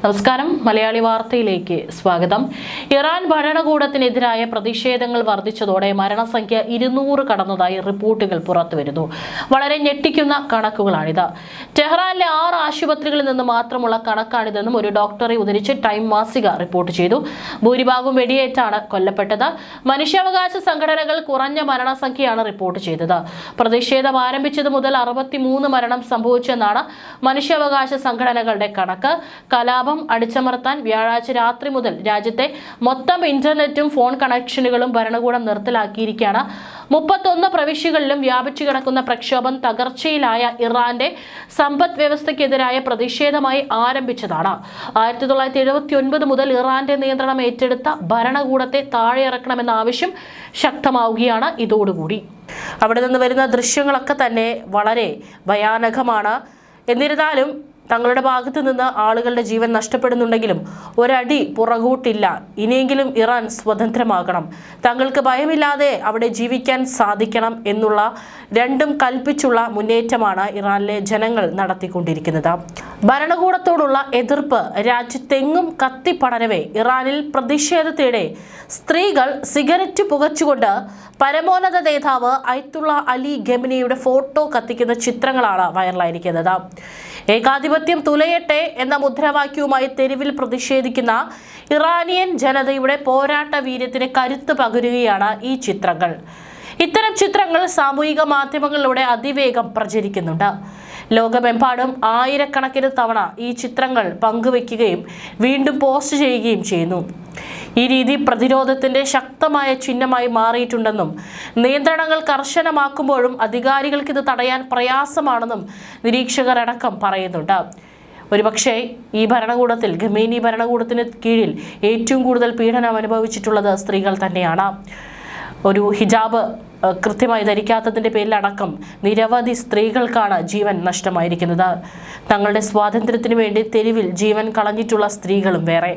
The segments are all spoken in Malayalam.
നമസ്കാരം. മലയാളി വാർത്തയിലേക്ക് സ്വാഗതം. ഇറാൻ ഭരണകൂടത്തിനെതിരായ പ്രതിഷേധങ്ങൾ വർദ്ധിച്ചതോടെ മരണസംഖ്യ 200 കടന്നതായി റിപ്പോർട്ടുകൾ പുറത്തുവരുന്നു. വളരെ ഞെട്ടിക്കുന്ന കണക്കുകളാണിത്. ടെഹ്റാനിലെ 6 ആശുപത്രികളിൽ നിന്ന് മാത്രമുള്ള കണക്കാണിതെന്നും ഒരു ഡോക്ടറെ ഉദ്ധരിച്ച് ടൈം മാസിക റിപ്പോർട്ട് ചെയ്തു. ഭൂരിഭാഗവും വെടിയേറ്റാണ് കൊല്ലപ്പെട്ടത്. മനുഷ്യാവകാശ സംഘടനകൾ കുറഞ്ഞ മരണസംഖ്യയാണ് റിപ്പോർട്ട് ചെയ്തത്. പ്രതിഷേധം ആരംഭിച്ചത് മുതൽ 63 മരണം സംഭവിച്ചെന്നാണ് മനുഷ്യാവകാശ സംഘടനകളുടെ കണക്ക്. കലാപം അടിച്ചമർത്താൻ വ്യാഴാഴ്ച രാത്രി മുതൽ രാജ്യത്തെ മൊത്തം ഇന്റർനെറ്റും ഫോൺ കണക്ഷനുകളും ഭരണകൂടം നിർത്തലാക്കിയിരിക്കുകയാണ്. 31 പ്രവിശ്യകളിലും വ്യാപിച്ചു കിടക്കുന്ന പ്രക്ഷോഭം തകർച്ചയിലായ ഇറാന്റെ സമ്പദ് വ്യവസ്ഥയ്ക്കെതിരായ പ്രതിഷേധമായി ആരംഭിച്ചതാണ്. 1979 മുതൽ ഇറാന്റെ നിയന്ത്രണം ഏറ്റെടുത്ത ഭരണകൂടത്തെ താഴെയിറക്കണമെന്ന ആവശ്യം ശക്തമാവുകയാണ്. ഇതോടുകൂടി അവിടെ നിന്ന് വരുന്ന ദൃശ്യങ്ങളൊക്കെ തന്നെ വളരെ ഭയാനകമാണ്. എന്നിരുന്നാലും തങ്ങളുടെ ഭാഗത്ത് നിന്ന് ആളുകളുടെ ജീവൻ നഷ്ടപ്പെടുന്നുണ്ടെങ്കിലും ഒരടി പുറകോട്ടില്ല. ഇനിയെങ്കിലും ഇറാൻ സ്വതന്ത്രമാകണം, തങ്ങൾക്ക് ഭയമില്ലാതെ അവിടെ ജീവിക്കാൻ സാധിക്കണം എന്നുള്ള രണ്ടും കൽപ്പിച്ചുള്ള മുന്നേറ്റമാണ് ഇറാനിലെ ജനങ്ങൾ നടത്തിക്കൊണ്ടിരിക്കുന്നത്. ഭരണകൂടത്തോടുള്ള എതിർപ്പ് രാജ്യത്തെങ്ങും കത്തിപ്പടരവേ ഇറാനിൽ പ്രതിഷേധത്തിനിടെ സ്ത്രീകൾ സിഗരറ്റ് പുകച്ചുകൊണ്ട് പരമോന്നത നേതാവ് അയത്തുള്ള അലി ഖമനേയിയുടെ ഫോട്ടോ കത്തിക്കുന്ന ചിത്രങ്ങളാണ് വൈറലായിരിക്കുന്നത്. ഏകാധിപത്യം തുലയട്ടെ എന്ന മുദ്രാവാക്യവുമായി തെരുവിൽ പ്രതിഷേധിക്കുന്ന ഇറാനിയൻ ജനതയുടെ പോരാട്ട വീര്യത്തിന് കരുത്ത് പകരുകയാണ് ഈ ചിത്രങ്ങൾ. ഇത്തരം ചിത്രങ്ങൾ സാമൂഹിക മാധ്യമങ്ങളിലൂടെ അതിവേഗം പ്രചരിക്കുന്നുണ്ട്. ലോകമെമ്പാടും ആയിരക്കണക്കിന് തവണ ഈ ചിത്രങ്ങൾ പങ്കുവെക്കുകയും വീണ്ടും പോസ്റ്റ് ചെയ്യുകയും ചെയ്യുന്നു. ഈ രീതി പ്രതിരോധത്തിന്റെ ശക്തമായ ചിഹ്നമായി മാറിയിട്ടുണ്ടെന്നും നിയന്ത്രണങ്ങൾ കർശനമാക്കുമ്പോഴും അധികാരികൾക്ക് ഇത് തടയാൻ പ്രയാസമാണെന്നും നിരീക്ഷകർ അടക്കം പറയുന്നുണ്ട്. ഒരുപക്ഷെ ഈ ഭരണകൂടത്തിൽ ഖമേനി ഭരണകൂടത്തിന് കീഴിൽ ഏറ്റവും കൂടുതൽ പീഡനം അനുഭവിച്ചിട്ടുള്ളത് സ്ത്രീകൾ തന്നെയാണ്. ഒരു ഹിജാബ് കൃത്യമായി ധരിക്കാത്തതിൻ്റെ പേരിലടക്കം നിരവധി സ്ത്രീകൾക്കാണ് ജീവൻ നഷ്ടമായിരിക്കുന്നത്. തങ്ങളുടെ സ്വാതന്ത്ര്യത്തിന് വേണ്ടി തെരുവിൽ ജീവൻ കളഞ്ഞിട്ടുള്ള സ്ത്രീകളും വേറെ.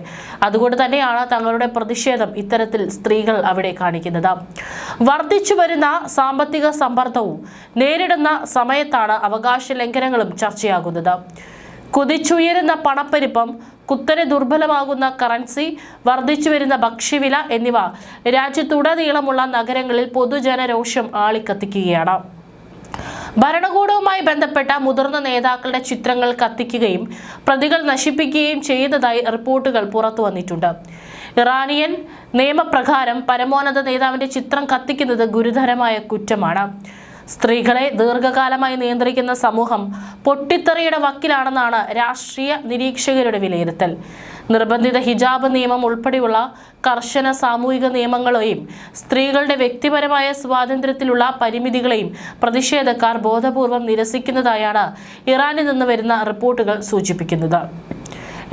അതുകൊണ്ട് തന്നെയാണ് തങ്ങളുടെ പ്രതിഷേധം ഇത്തരത്തിൽ സ്ത്രീകൾ അവിടെ കാണിക്കുന്നത്. വർദ്ധിച്ചു വരുന്ന സാമ്പത്തിക സമ്മർദ്ദവും നേരിടുന്ന സമയത്താണ് അവകാശ ലംഘനങ്ങളും ചർച്ചയാകുന്നത്. കുതിച്ചുയരുന്ന പണപ്പെരുപ്പം, കുത്തനെ ദുർബലമാകുന്ന കറൻസി, വർദ്ധിച്ചു വരുന്ന ഭക്ഷ്യവില എന്നിവ രാജ്യത്തുടനീളമുള്ള നഗരങ്ങളിൽ പൊതുജനരോഷം ആളിക്കത്തിക്കുകയാണ്. ഭരണകൂടവുമായി ബന്ധപ്പെട്ട മുതിർന്ന നേതാക്കളുടെ ചിത്രങ്ങൾ കത്തിക്കുകയും പ്രതികൾ നശിപ്പിക്കുകയും ചെയ്യുന്നതായി റിപ്പോർട്ടുകൾ പുറത്തു വന്നിട്ടുണ്ട്. ഇറാനിയൻ നിയമപ്രകാരം പരമോന്നത നേതാവിന്റെ ചിത്രം കത്തിക്കുന്നത് ഗുരുതരമായ കുറ്റമാണ്. സ്ത്രീകളെ ദീർഘകാലമായി നിയന്ത്രിക്കുന്ന സമൂഹം പൊട്ടിത്തെറിയുടെ വക്കിലാണെന്നാണ് രാഷ്ട്രീയ നിരീക്ഷകരുടെ വിലയിരുത്തൽ. നിർബന്ധിത ഹിജാബ് നിയമം ഉൾപ്പെടെയുള്ള കർശന സാമൂഹിക നിയമങ്ങളെയും സ്ത്രീകളുടെ വ്യക്തിപരമായ സ്വാതന്ത്ര്യത്തിലുള്ള പരിമിതികളെയും പ്രതിഷേധക്കാർ ബോധപൂർവം നിരസിക്കുന്നതായാണ് ഇറാനിൽ നിന്ന് വരുന്ന റിപ്പോർട്ടുകൾ സൂചിപ്പിക്കുന്നത്.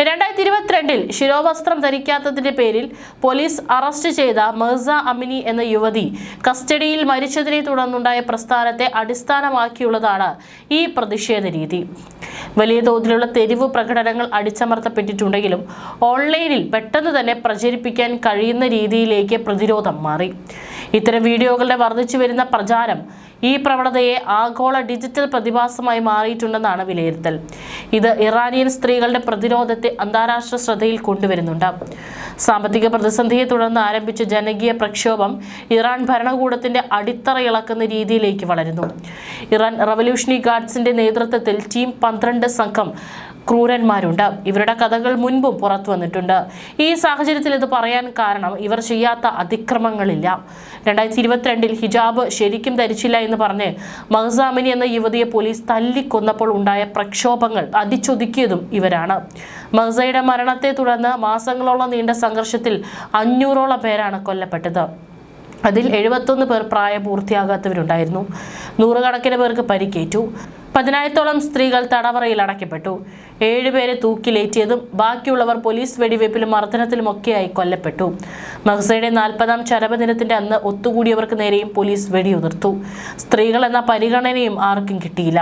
2022 ശിരോവസ്ത്രം ധരിക്കാത്തതിന്റെ പേരിൽ പോലീസ് അറസ്റ്റ് ചെയ്ത മഹ്സ അമിനി എന്ന യുവതി കസ്റ്റഡിയിൽ മരിച്ചതിനെ തുടർന്നുണ്ടായ പ്രസ്ഥാനത്തെ അടിസ്ഥാനമാക്കിയുള്ളതാണ് ഈ പ്രതിഷേധ രീതി. വലിയ തോതിലുള്ള തെരുവ് പ്രകടനങ്ങൾ അടിച്ചമർത്തപ്പെട്ടിട്ടുണ്ടെങ്കിലും ഓൺലൈനിൽ പെട്ടെന്ന് തന്നെ പ്രചരിപ്പിക്കാൻ കഴിയുന്ന രീതിയിലേക്ക് പ്രതിരോധം മാറി. ഇത്തരം വീഡിയോകളുടെ വർദ്ധിച്ചു വരുന്ന പ്രചാരം ഈ പ്രവണതയെ ആഗോള ഡിജിറ്റൽ പ്രതിഭാസമായി മാറിയിട്ടുണ്ടെന്നാണ് വിലയിരുത്തൽ. ഇത് ഇറാനിയൻ സ്ത്രീകളുടെ പ്രതിരോധത്തെ അന്താരാഷ്ട്ര ശ്രദ്ധയിൽ കൊണ്ടുവരുന്നുണ്ട്. സാമ്പത്തിക പ്രതിസന്ധിയെ തുടർന്ന് ആരംഭിച്ച ജനകീയ പ്രക്ഷോഭം ഇറാൻ ഭരണകൂടത്തിന്റെ അടിത്തറ ഇളക്കുന്ന രീതിയിലേക്ക് വളരുന്നു. ഇറാൻ റവല്യൂഷണറി ഗാർഡ്സിന്റെ നേതൃത്വത്തിൽ ടീം 12 സംഘം ക്രൂരന്മാരുണ്ട്. ഇവരുടെ കഥകൾ മുൻപും പുറത്തു വന്നിട്ടുണ്ട്. ഈ സാഹചര്യത്തിൽ ഇത് പറയാൻ കാരണം ഇവർ ചെയ്യാത്ത അതിക്രമങ്ങളില്ല. 2022 ഹിജാബ് ശരിക്കും ധരിച്ചില്ല എന്ന് പറഞ്ഞ് മഹ്സ അമിനി എന്ന യുവതിയെ പോലീസ് തല്ലിക്കൊന്നപ്പോൾ ഉണ്ടായ പ്രക്ഷോഭങ്ങൾ അടിച്ചൊതുക്കിയതും ഇവരാണ്. മഹ്സയുടെ മരണത്തെ തുടർന്ന് മാസങ്ങളോളം നീണ്ട സംഘർഷത്തിൽ 500ഓളം പേരാണ് കൊല്ലപ്പെട്ടത്. അതിൽ 71 പേർ പ്രായപൂർത്തിയാകാത്തവരുണ്ടായിരുന്നു. 100 കണക്കിന് പേർക്ക് പരിക്കേറ്റു. 10,000-ഓളം സ്ത്രീകൾ തടവറയിൽ അടയ്ക്കപ്പെട്ടു. 7 പേരെ തൂക്കിലേറ്റിയതും ബാക്കിയുള്ളവർ പോലീസ് വെടിവയ്പിലും മർദ്ദനത്തിലുമൊക്കെയായി കൊല്ലപ്പെട്ടു. മഹ്സയുടെ 40ാം ചരമദിനത്തിന്റെ അന്ന് ഒത്തുകൂടിയവർക്ക് നേരെയും പോലീസ് വെടിയുതിർത്തു. സ്ത്രീകൾ എന്ന പരിഗണനയും ആർക്കും കിട്ടിയില്ല.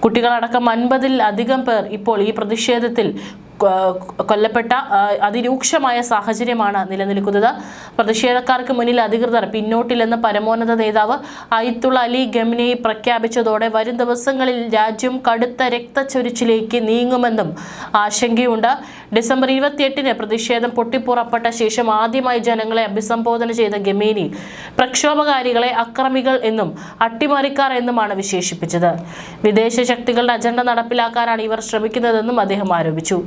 കുട്ടികളടക്കം 50-ൽ-അധികം പേർ ഇപ്പോൾ ഈ പ്രതിഷേധത്തിൽ കൊല്ലപ്പെട്ട അതിരൂക്ഷമായ സാഹചര്യമാണ് നിലനിൽക്കുന്നത്. പ്രതിഷേധക്കാർക്ക് മുന്നിൽ അധികൃതർ പിന്നോട്ടില്ലെന്ന് പരമോന്നത നേതാവ് അയത്തുള്ള അലി ഖമനേയി പ്രഖ്യാപിച്ചതോടെ വരും ദിവസങ്ങളിൽ രാജ്യം കടുത്ത രക്തച്ചൊരിച്ചിലേക്ക് നീങ്ങുമെന്ന് ഉണ്ടാകുമെന്നും ആശങ്കയുണ്ട്. ഡിസംബർ 28-ന് പ്രതിഷേധം പൊട്ടിപ്പുറപ്പെട്ട ശേഷം ആദ്യമായി ജനങ്ങളെ അഭിസംബോധന ചെയ്ത ഖമേനി പ്രക്ഷോഭകാരികളെ അക്രമികൾ എന്നും അട്ടിമറിക്കാർ എന്നുമാണ് വിശേഷിപ്പിച്ചത്. വിദേശ ശക്തികളുടെ അജണ്ട നടപ്പിലാക്കാനാണ് ഇവർ ശ്രമിക്കുന്നതെന്നും അദ്ദേഹം ആരോപിച്ചു.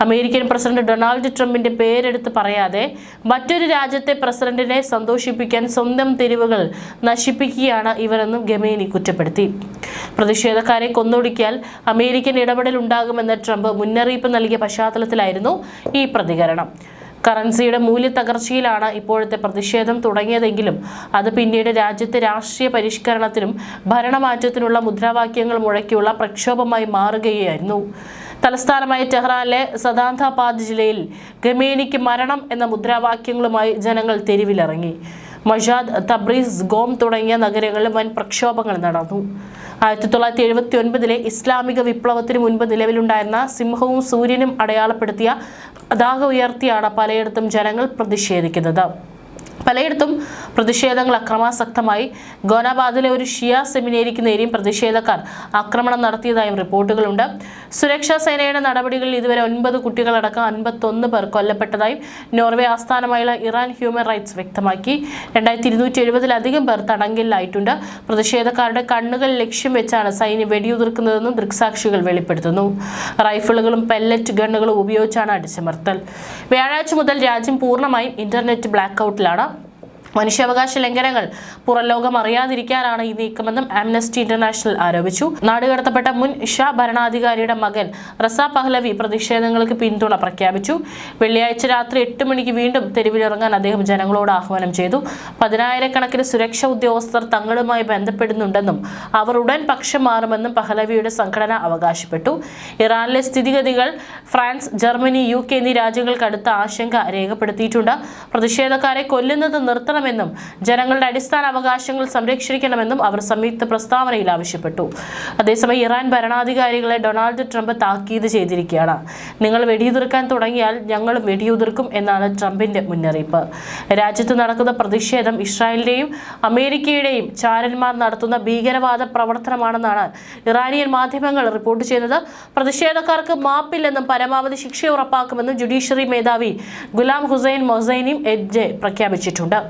അമേരിക്കൻ പ്രസിഡന്റ് ഡൊണാൾഡ് ട്രംപിന്റെ പേരെടുത്ത് പറയാതെ മറ്റൊരു രാജ്യത്തെ പ്രസിഡന്റിനെ സന്തോഷിപ്പിക്കാൻ സ്വന്തം തെരുവുകൾ നശിപ്പിക്കുകയാണ് ഇവരെന്നും ഖമേനി കുറ്റപ്പെടുത്തി. പ്രതിഷേധക്കാരെ കൊന്നൊടുക്കിയാൽ അമേരിക്കൻ ഇടപെടൽ ഉണ്ടാകുമെന്ന് ട്രംപ് മുന്നറിയിപ്പ് നൽകിയ പശ്ചാത്തലത്തിലായിരുന്നു ഈ പ്രതികരണം. കറൻസിയുടെ മൂല്യത്തകർച്ചയിലാണ് ഇപ്പോഴത്തെ പ്രതിഷേധം തുടങ്ങിയതെങ്കിലും അത് പിന്നീട് രാജ്യത്തെ രാഷ്ട്രീയ പരിഷ്കരണത്തിനും ഭരണമാറ്റത്തിനുള്ള മുദ്രാവാക്യങ്ങൾ മുഴക്കിയുള്ള പ്രക്ഷോഭമായി മാറുകയായിരുന്നു. തലസ്ഥാനമായ ടെഹ്റാനിലെ സദാന്താബാദ് ജില്ലയിൽ ഖമേനിക്ക് മരണം എന്ന മുദ്രാവാക്യങ്ങളുമായി ജനങ്ങൾ തെരുവിലിറങ്ങി. മഷാദ്, തബ്രീസ്, ഗോം തുടങ്ങിയ നഗരങ്ങളിൽ വൻ പ്രക്ഷോഭങ്ങൾ നടന്നു. 1979-ലെ ഇസ്ലാമിക വിപ്ലവത്തിന് മുൻപ് നിലവിലുണ്ടായിരുന്ന സിംഹവും സൂര്യനും അടയാളപ്പെടുത്തിയ പതാക ഉയർത്തിയാണ് പലയിടത്തും ജനങ്ങൾ പ്രതിഷേധിക്കുന്നത്. പലയിടത്തും പ്രതിഷേധങ്ങൾ അക്രമാസക്തമായി. ഗോനാബാദിലെ ഒരു ഷിയ സെമിനേരിക്ക് നേരെയും പ്രതിഷേധക്കാർ ആക്രമണം നടത്തിയതായും റിപ്പോർട്ടുകളുണ്ട്. സുരക്ഷാ സേനയുടെ നടപടികളിൽ ഇതുവരെ 9 കുട്ടികളടക്കം 51 പേർ കൊല്ലപ്പെട്ടതായും നോർവേ ആസ്ഥാനമായുള്ള ഇറാൻ ഹ്യൂമൻ റൈറ്റ്സ് വ്യക്തമാക്കി. 2270-ലധികം പേർ തടങ്കലിലായിട്ടുണ്ട്. പ്രതിഷേധക്കാരുടെ കണ്ണുകൾ ലക്ഷ്യം വെച്ചാണ് സൈന്യം വെടിയുതിർക്കുന്നതെന്നും ദൃക്സാക്ഷികൾ വെളിപ്പെടുത്തുന്നു. റൈഫിളുകളും പെല്ലറ്റ് ഗണ്ണുകളും ഉപയോഗിച്ചാണ് അടിച്ചമർത്തൽ. വ്യാഴാഴ്ച മുതൽ രാജ്യം പൂർണ്ണമായും ഇന്റർനെറ്റ് ബ്ലാക്ക് ഔട്ടിലാണ്. മനുഷ്യാവകാശ ലംഘനങ്ങൾ പുറംലോകം അറിയാതിരിക്കാനാണ് ഈ നീക്കമെന്നും ആംനസ്റ്റി ഇന്റർനാഷണൽ ആരോപിച്ചു. നാടുകടത്തപ്പെട്ട മുൻ ഷാ ഭരണാധികാരിയുടെ മകൻ റസ പഹ്ലവി പ്രതിഷേധങ്ങൾക്ക് പിന്തുണ പ്രഖ്യാപിച്ചു. വെള്ളിയാഴ്ച രാത്രി 8 മണിക്ക് വീണ്ടും തെരുവിലിറങ്ങാൻ അദ്ദേഹം ജനങ്ങളോട് ആഹ്വാനം ചെയ്തു. 10,000-കണക്കിന് സുരക്ഷാ ഉദ്യോഗസ്ഥർ തങ്ങളുമായി ബന്ധപ്പെടുന്നുണ്ടെന്നും അവർ ഉടൻ പക്ഷം മാറുമെന്നും പഹ്ലവിയുടെ സംഘടന അവകാശപ്പെട്ടു. ഇറാനിലെ സ്ഥിതിഗതികൾ ഫ്രാൻസ്, ജർമ്മനി, UK എന്നീ രാജ്യങ്ങൾ കടുത്ത ആശങ്ക രേഖപ്പെടുത്തിയിട്ടുണ്ട്. പ്രതിഷേധക്കാരെ കൊല്ലുന്നത് നിർത്തണം ും ജനങ്ങളുടെ അടിസ്ഥാന അവകാശങ്ങൾ സംരക്ഷിക്കണമെന്നും അവർ സംയുക്ത പ്രസ്താവനയിൽ ആവശ്യപ്പെട്ടു. അതേസമയം ഇറാൻ ഭരണാധികാരികളെ ഡൊണാൾഡ് ട്രംപ് താക്കീത് ചെയ്തിരിക്കുകയാണ്. നിങ്ങൾ വെടിയുതിർക്കാൻ തുടങ്ങിയാൽ ഞങ്ങളും വെടിയുതിർക്കും എന്നാണ് ട്രംപിന്റെ മുന്നറിയിപ്പ്. രാജ്യത്ത് നടക്കുന്ന പ്രതിഷേധം ഇസ്രായേലിന്റെയും അമേരിക്കയുടെയും ചാരന്മാർ നടത്തുന്ന ഭീകരവാദ പ്രവർത്തനമാണെന്നാണ് ഇറാനിയൻ മാധ്യമങ്ങൾ റിപ്പോർട്ട് ചെയ്യുന്നത്. പ്രതിഷേധക്കാർക്ക് മാപ്പില്ലെന്നും പരമാവധി ശിക്ഷ ഉറപ്പാക്കുമെന്നും ജുഡീഷ്യറി മേധാവി ഗുലാം ഹുസൈൻ മൊസൈനിയും പ്രഖ്യാപിച്ചിട്ടുണ്ട്.